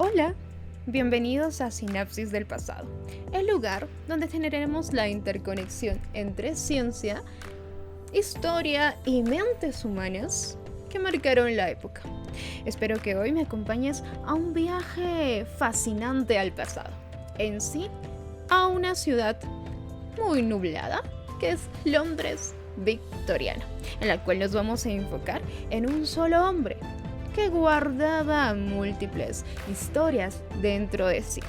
Hola, bienvenidos a Sinapsis del Pasado, el lugar donde generaremos la interconexión entre ciencia, historia y mentes humanas que marcaron la época. Espero que hoy me acompañes a un viaje fascinante al pasado, en sí, a una ciudad muy nublada, que es Londres victoriana, en la cual nos vamos a enfocar en un solo hombre que guardaba múltiples historias dentro de sí.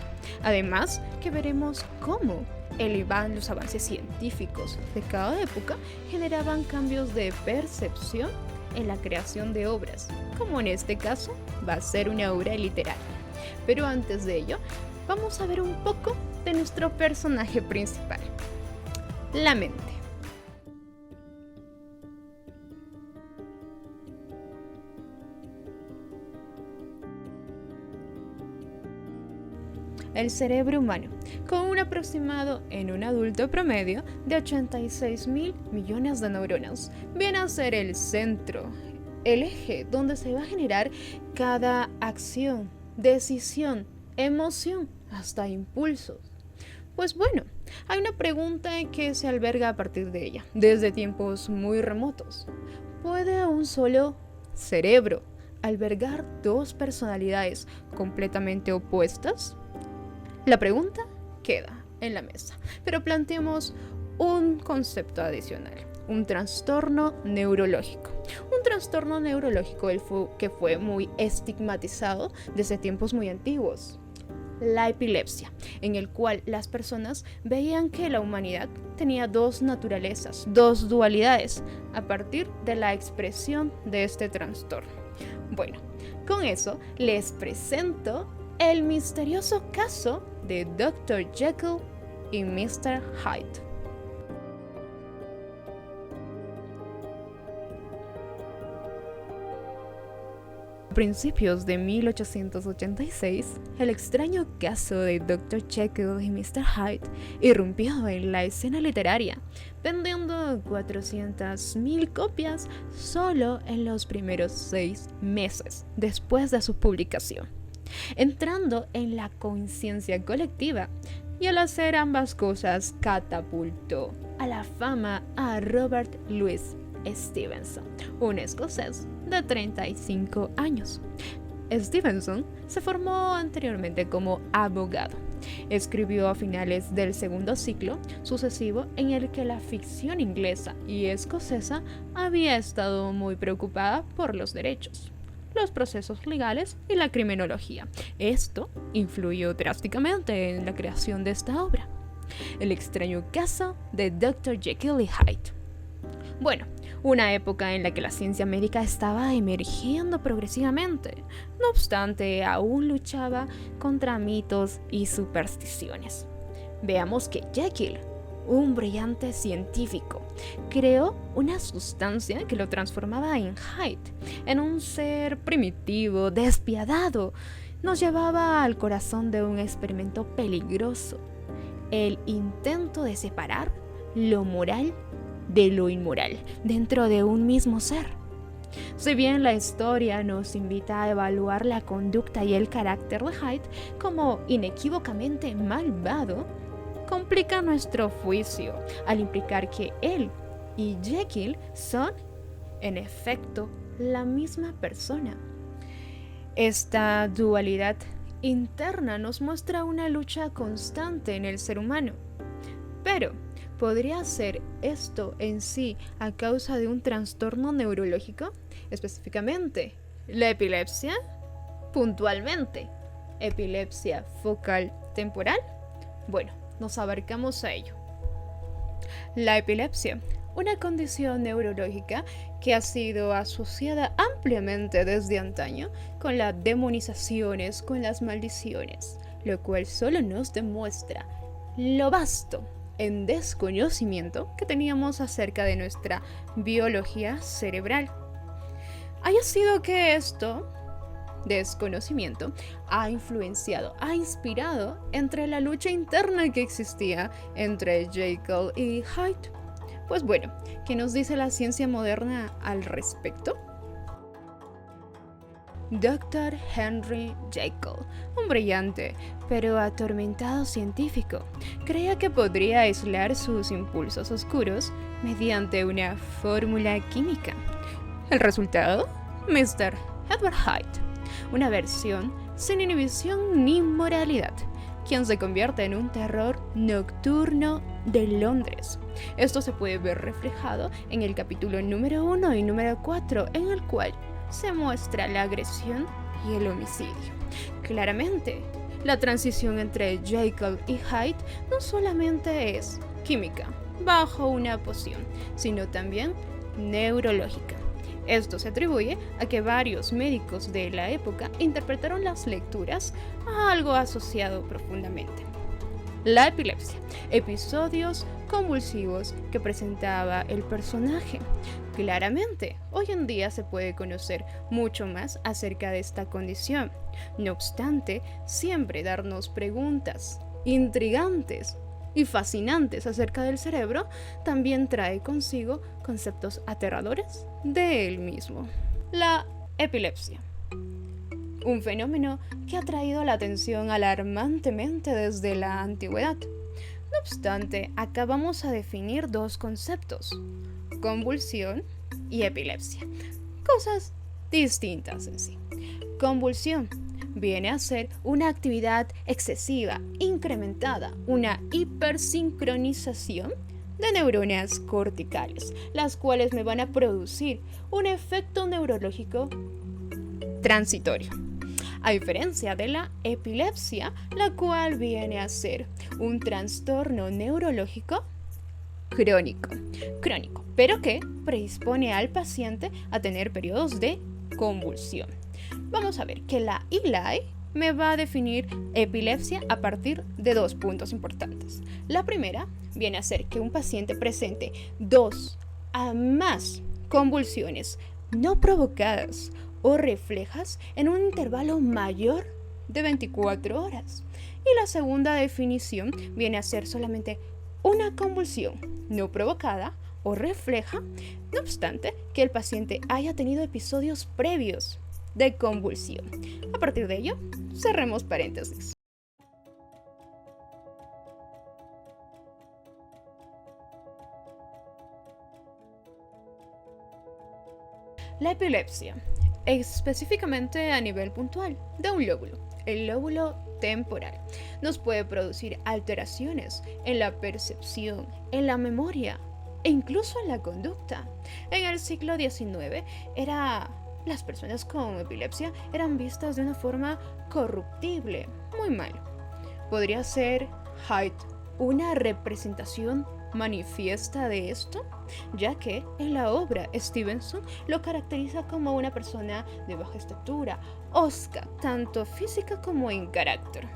Además, que veremos cómo los avances científicos de cada época generaban cambios de percepción en la creación de obras, como en este caso va a ser una obra literaria. Pero antes de ello, vamos a ver un poco de nuestro personaje principal, la mente. El cerebro humano, con un aproximado en un adulto promedio de 86.000 millones de neuronas, viene a ser el centro, el eje donde se va a generar cada acción, decisión, emoción, hasta impulsos. Pues bueno, hay una pregunta que se alberga a partir de ella, desde tiempos muy remotos. ¿Puede un solo cerebro albergar dos personalidades completamente opuestas? La pregunta queda en la mesa, pero planteemos un concepto adicional, un trastorno neurológico. Un trastorno neurológico que fue muy estigmatizado desde tiempos muy antiguos. La epilepsia, en el cual las personas veían que la humanidad tenía dos naturalezas, dos dualidades, a partir de la expresión de este trastorno. Bueno, con eso les presento el misterioso caso de Dr. Jekyll y Mr. Hyde. A principios de 1886, el extraño caso de Dr. Jekyll y Mr. Hyde irrumpió en la escena literaria, vendiendo 400.000 copias solo en los primeros 6 meses después de su publicación, entrando en la conciencia colectiva, y al hacer ambas cosas catapultó a la fama a Robert Louis Stevenson, un escocés de 35 años. Stevenson se formó anteriormente como abogado. Escribió a finales del segundo siglo sucesivo, en el que la ficción inglesa y escocesa había estado muy preocupada por los derechos, los procesos legales y la criminología. Esto influyó drásticamente en la creación de esta obra, El extraño caso de Dr. Jekyll y Hyde. Bueno, una época en la que la ciencia médica estaba emergiendo progresivamente. No obstante, aún luchaba contra mitos y supersticiones. Veamos que Jekyll, un brillante científico, creó una sustancia que lo transformaba en Hyde, en un ser primitivo, despiadado. Nos llevaba al corazón de un experimento peligroso, el intento de separar lo moral de lo inmoral dentro de un mismo ser. Si bien la historia nos invita a evaluar la conducta y el carácter de Hyde como inequívocamente malvado, complica nuestro juicio al implicar que él y Jekyll son, en efecto, la misma persona. Esta dualidad interna nos muestra una lucha constante en el ser humano. Pero, ¿podría ser esto en sí a causa de un trastorno neurológico? Específicamente, la epilepsia. Puntualmente, epilepsia focal temporal. Bueno, nos abarcamos a ello. La epilepsia, una condición neurológica que ha sido asociada ampliamente desde antaño con las demonizaciones, con las maldiciones, lo cual solo nos demuestra lo vasto en desconocimiento que teníamos acerca de nuestra biología cerebral. Haya sido que esto desconocimiento ha influenciado, ha inspirado entre la lucha interna que existía entre Jekyll y Hyde. Pues bueno, ¿qué nos dice la ciencia moderna al respecto? Dr. Henry Jekyll, un brillante pero atormentado científico, creía que podría aislar sus impulsos oscuros mediante una fórmula química. ¿El resultado? Mr. Edward Hyde, una versión sin inhibición ni moralidad, quien se convierte en un terror nocturno de Londres. Esto se puede ver reflejado en el capítulo número 1 y número 4, en el cual se muestra la agresión y el homicidio. Claramente, la transición entre Jekyll y Hyde no solamente es química, bajo una poción, sino también neurológica. Esto se atribuye a que varios médicos de la época interpretaron las lecturas a algo asociado profundamente. La epilepsia, episodios convulsivos que presentaba el personaje. Claramente, hoy en día se puede conocer mucho más acerca de esta condición. No obstante, siempre darnos preguntas intrigantes y fascinantes acerca del cerebro también trae consigo conceptos aterradores de él mismo. La epilepsia, un fenómeno que ha traído la atención alarmantemente desde la antigüedad. No obstante, acá vamos a definir dos conceptos: convulsión y epilepsia, cosas distintas en sí. Convulsión viene a ser una actividad excesiva, incrementada, una hipersincronización de neuronas corticales, las cuales me van a producir un efecto neurológico transitorio, a diferencia de la epilepsia, la cual viene a ser un trastorno neurológico crónico, pero que predispone al paciente a tener periodos de convulsión. Vamos a ver que la ELI me va a definir epilepsia a partir de dos puntos importantes. La primera viene a ser que un paciente presente 2 a más convulsiones no provocadas o reflejas en un intervalo mayor de 24 horas. Y la segunda definición viene a ser solamente una convulsión no provocada o refleja, no obstante que el paciente haya tenido episodios previos de convulsión. A partir de ello, cerremos paréntesis. La epilepsia, específicamente a nivel puntual de un lóbulo, el lóbulo temporal, nos puede producir alteraciones en la percepción, en la memoria e incluso en la conducta. En el siglo XIX las personas con epilepsia eran vistas de una forma corruptible, muy mal. ¿Podría ser Hyde una representación manifiesta de esto? Ya que en la obra Stevenson lo caracteriza como una persona de baja estatura, hosca, tanto física como en carácter.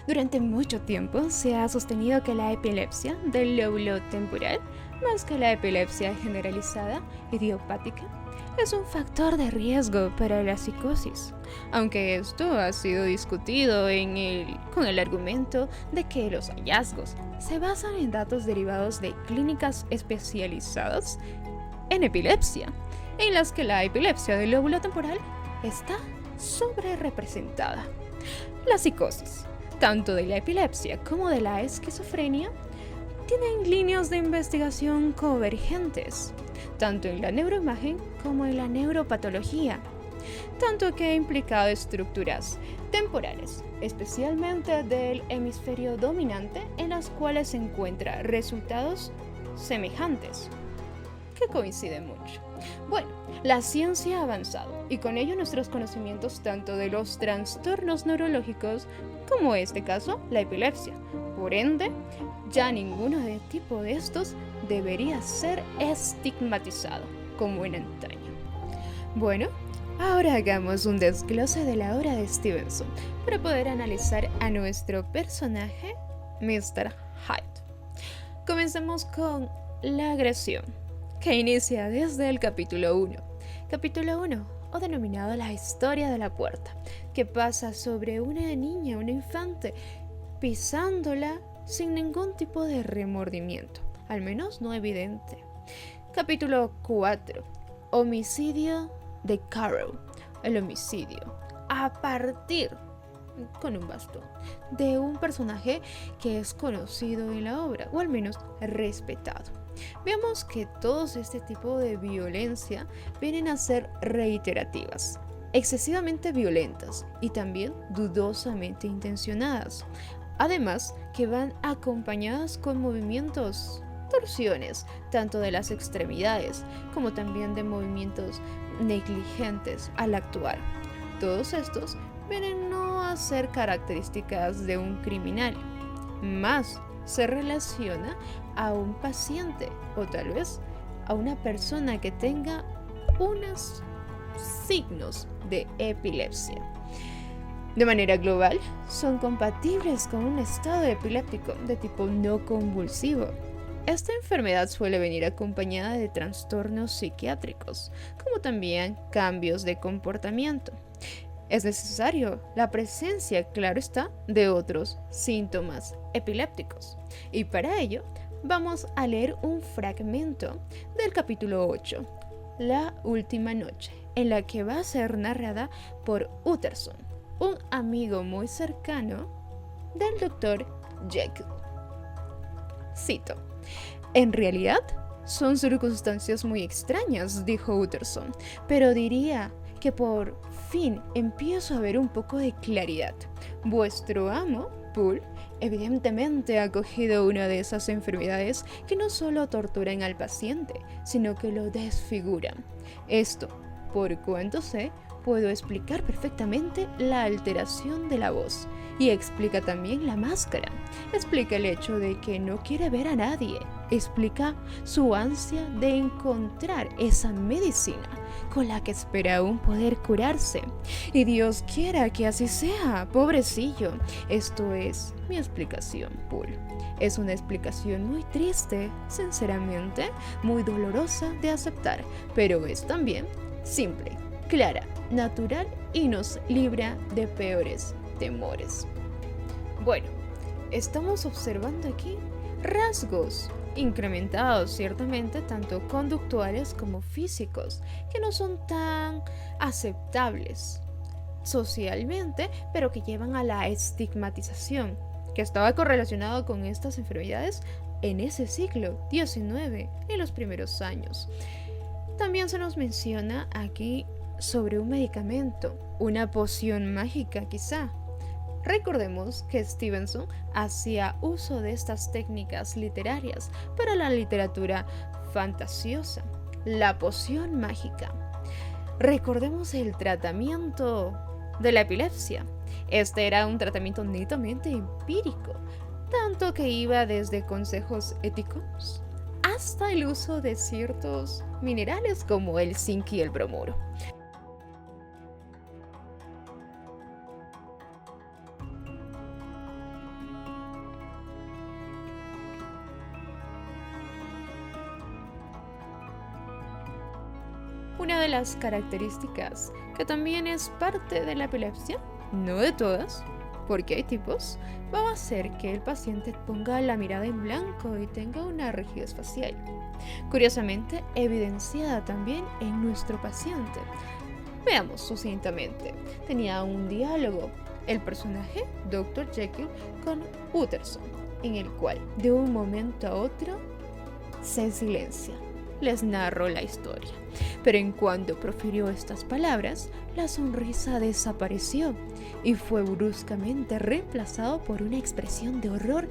Durante mucho tiempo se ha sostenido que la epilepsia del lóbulo temporal, más que la epilepsia generalizada idiopática, es un factor de riesgo para la psicosis, aunque esto ha sido discutido con el argumento de que los hallazgos se basan en datos derivados de clínicas especializadas en epilepsia, en las que la epilepsia del lóbulo temporal está sobrerepresentada. La psicosis, tanto de la epilepsia como de la esquizofrenia, tienen líneas de investigación convergentes, tanto en la neuroimagen como en la neuropatología, tanto que ha implicado estructuras temporales, especialmente del hemisferio dominante, en las cuales se encuentran resultados semejantes, que coinciden mucho. Bueno, la ciencia ha avanzado y con ello nuestros conocimientos tanto de los trastornos neurológicos como en este caso la epilepsia. Por ende, ya ninguno de tipo de estos debería ser estigmatizado como en antaño. Bueno, ahora hagamos un desglose de la obra de Stevenson para poder analizar a nuestro personaje, Mr. Hyde. Comencemos con la agresión, que inicia desde el capítulo 1. Capítulo 1, o denominado La historia de la puerta, que pasa sobre una niña, una infante, pisándola sin ningún tipo de remordimiento, al menos no evidente. Capítulo 4. Homicidio de Carol. El homicidio a partir, con un bastón, de un personaje que es conocido en la obra, o al menos respetado. Veamos que todos este tipo de violencia vienen a ser reiterativas, excesivamente violentas y también dudosamente intencionadas. Además, que van acompañadas con movimientos, torsiones, tanto de las extremidades como también de movimientos negligentes al actuar. Todos estos vienen no a ser características de un criminal, más se relaciona a un paciente o tal vez a una persona que tenga unos signos de epilepsia. De manera global, son compatibles con un estado epiléptico de tipo no convulsivo. Esta enfermedad suele venir acompañada de trastornos psiquiátricos, como también cambios de comportamiento. Es necesario la presencia, claro está, de otros síntomas epilépticos. Y para ello, vamos a leer un fragmento del capítulo 8, La última noche, en la que va a ser narrada por Utterson, un amigo muy cercano del Dr. Jekyll. Cito: "En realidad, son circunstancias muy extrañas", dijo Utterson, "pero diría que por fin empiezo a ver un poco de claridad. Vuestro amo, Poole, evidentemente ha cogido una de esas enfermedades que no solo torturan al paciente, sino que lo desfiguran. Esto, por cuanto sé, puedo explicar perfectamente la alteración de la voz. Y explica también la máscara. Explica el hecho de que no quiere ver a nadie. Explica su ansia de encontrar esa medicina con la que espera aún poder curarse. Y Dios quiera que así sea, pobrecillo. Esto es mi explicación, Poole. Es una explicación muy triste, sinceramente, muy dolorosa de aceptar, pero es también simple, clara, natural y nos libra de peores temores". Bueno, estamos observando aquí rasgos incrementados ciertamente tanto conductuales como físicos que no son tan aceptables socialmente, pero que llevan a la estigmatización que estaba correlacionado con estas enfermedades en ese siglo XIX, en los primeros años. También se nos menciona aquí sobre un medicamento, una poción mágica quizá. Recordemos que Stevenson hacía uso de estas técnicas literarias para la literatura fantasiosa, la poción mágica. Recordemos el tratamiento de la epilepsia. Este era un tratamiento netamente empírico, tanto que iba desde consejos éticos hasta el uso de ciertos minerales como el zinc y el bromuro. Una de las características que también es parte de la epilepsia, no de todas, porque hay tipos, va a hacer que el paciente ponga la mirada en blanco y tenga una rigidez facial. Curiosamente, evidenciada también en nuestro paciente. Veamos sucintamente. Tenía un diálogo, el personaje Dr. Jekyll con Utterson, en el cual de un momento a otro se silencia. Les narro la historia. Pero en cuanto profirió estas palabras, la sonrisa desapareció y fue bruscamente reemplazado por una expresión de horror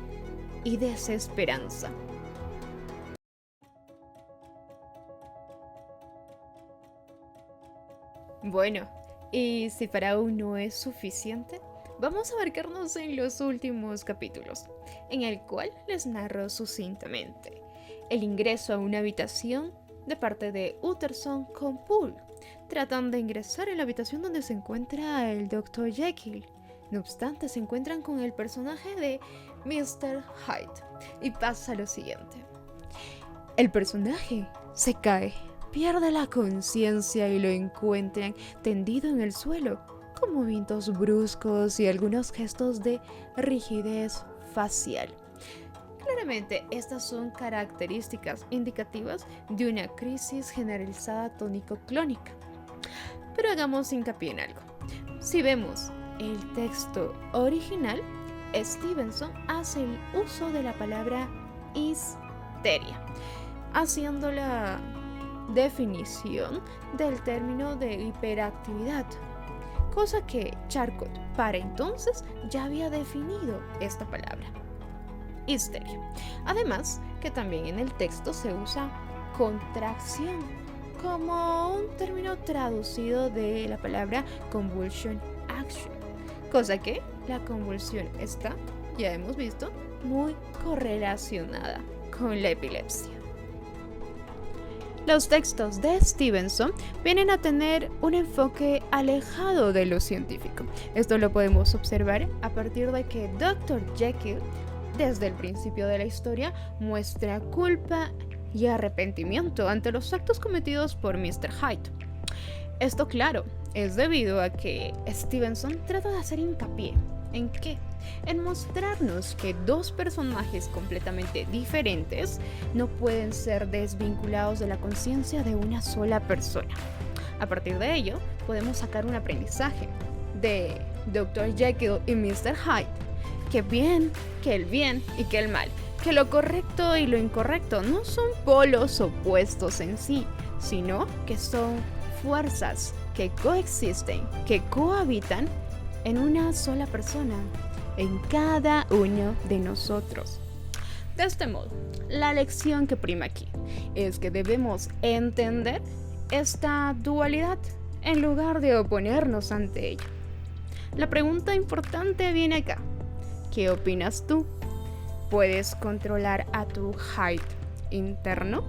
y desesperanza. Bueno, y si para aún no es suficiente, vamos a abarcarnos en los últimos capítulos, en el cual les narro sucintamente el ingreso a una habitación de parte de Utterson con Poole. Tratan de ingresar en la habitación donde se encuentra el Dr. Jekyll. No obstante, se encuentran con el personaje de Mr. Hyde y pasa lo siguiente. El personaje se cae, pierde la conciencia y lo encuentran tendido en el suelo, con movimientos bruscos y algunos gestos de rigidez facial. Claramente, estas son características indicativas de una crisis generalizada tónico-clónica. Pero hagamos hincapié en algo. Si vemos el texto original, Stevenson hace el uso de la palabra histeria, haciendo la definición del término de hiperactividad, cosa que Charcot para entonces ya había definido esta palabra, histeria. Además, que también en el texto se usa contracción como un término traducido de la palabra convulsion action, cosa que la convulsión está, ya hemos visto, muy correlacionada con la epilepsia. Los textos de Stevenson vienen a tener un enfoque alejado de lo científico. Esto lo podemos observar a partir de que Dr. Jekyll, desde el principio de la historia, muestra culpa y arrepentimiento ante los actos cometidos por Mr. Hyde. Esto, claro, es debido a que Stevenson trata de hacer hincapié ¿en qué? En mostrarnos que dos personajes completamente diferentes no pueden ser desvinculados de la conciencia de una sola persona. A partir de ello, podemos sacar un aprendizaje de Dr. Jekyll y Mr. Hyde, que el bien y que el mal, que lo correcto y lo incorrecto no son polos opuestos en sí, sino que son fuerzas que coexisten, que cohabitan en una sola persona, en cada uno de nosotros. De este modo, la lección que prima aquí es que debemos entender esta dualidad en lugar de oponernos ante ella. La pregunta importante viene acá. ¿Qué opinas tú? ¿Puedes controlar a tu Hyde interno?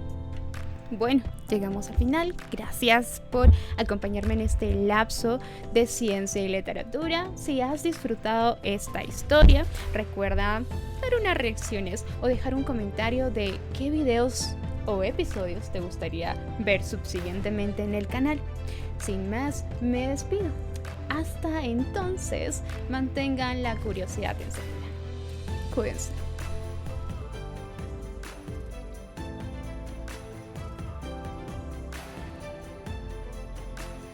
Bueno, llegamos al final. Gracias por acompañarme en este lapso de ciencia y literatura. Si has disfrutado esta historia, recuerda dar unas reacciones o dejar un comentario de qué videos o episodios te gustaría ver subsiguientemente en el canal. Sin más, me despido. Hasta entonces, mantengan la curiosidad encendida. Cuídense.